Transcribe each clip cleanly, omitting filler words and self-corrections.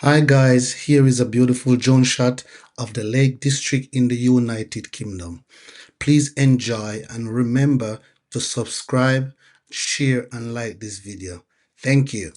Hi guys, here is a beautiful drone shot of the Lake District in the United Kingdom. Please enjoy and remember to subscribe, share and like this video. Thank you.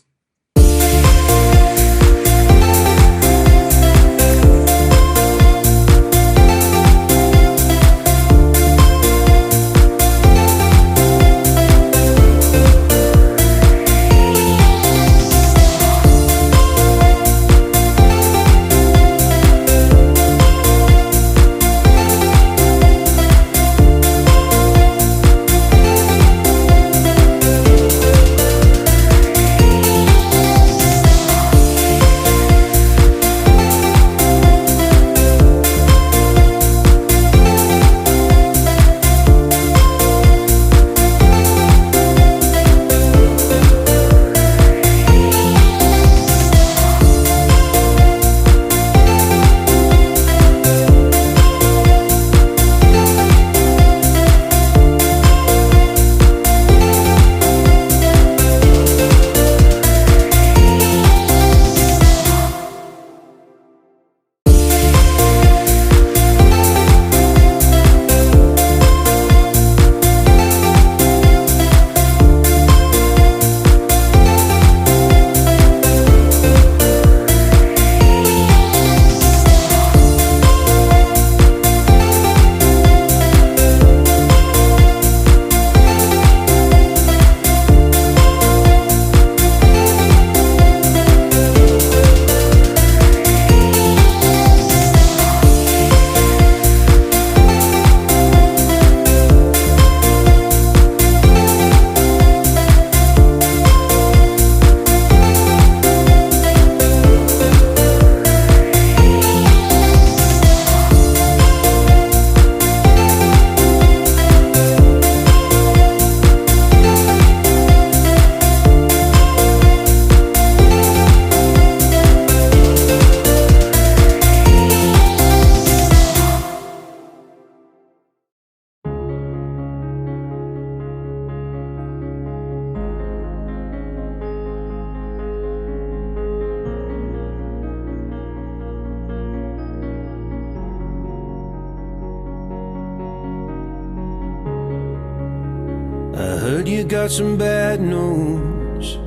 I heard you got some bad news.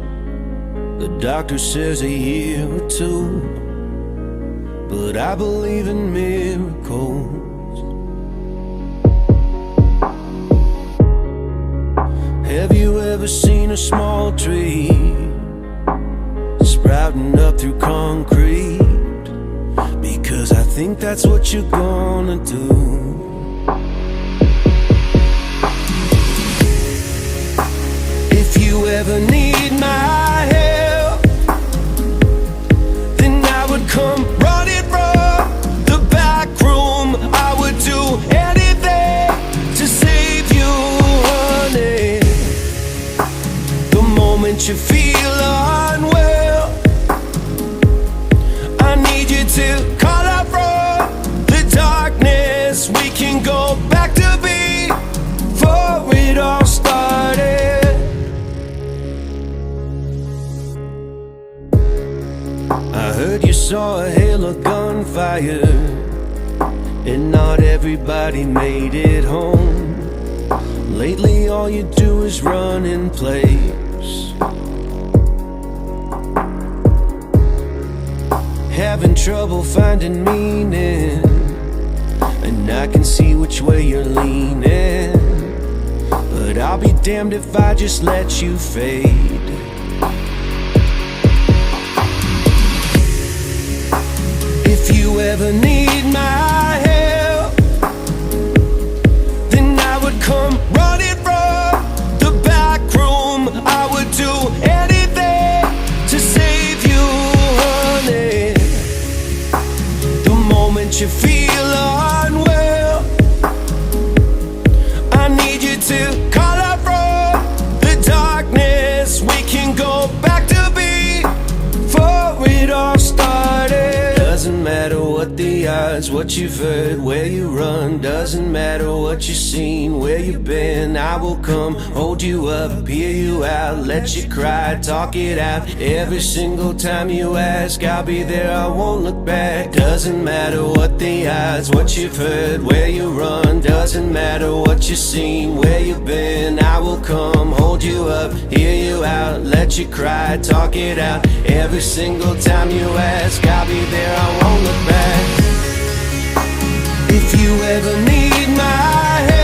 The doctor says a year or two, but I believe in miracles. Have you ever seen a small tree sprouting up through concrete? Because I think that's what you're gonna do. If you ever need my help, then I would come running from the back room. I would do anything to save you, honey. The moment you feel unwell, I need you to call out from the darkness. We can go back to before it all started. I heard you saw a hail of gunfire, and not everybody made it home. Lately all you do is run in place, having trouble finding meaning, and I can see which way you're leaning. But I'll be damned if I just let you fade. If you ever need my help, then I would come running from the back room. I would do anything to save you, honey. The moment you feel unwell, I need you to call out from the darkness. We can go back to before it all started. Doesn't matter what what the odds, what you've heard, where you run. Doesn't matter what you've seen, where you've been. I will come, hold you up, hear you out, let you cry, talk it out. Every single time you ask, I'll be there, I won't look back. Doesn't matter what the odds, what you've heard, where you run. Doesn't matter what you've seen, where you've been. I will come, hold you up, hear you out, let you cry, talk it out. Every single time you ask, I'll be there, I won't look back. If you ever need my help,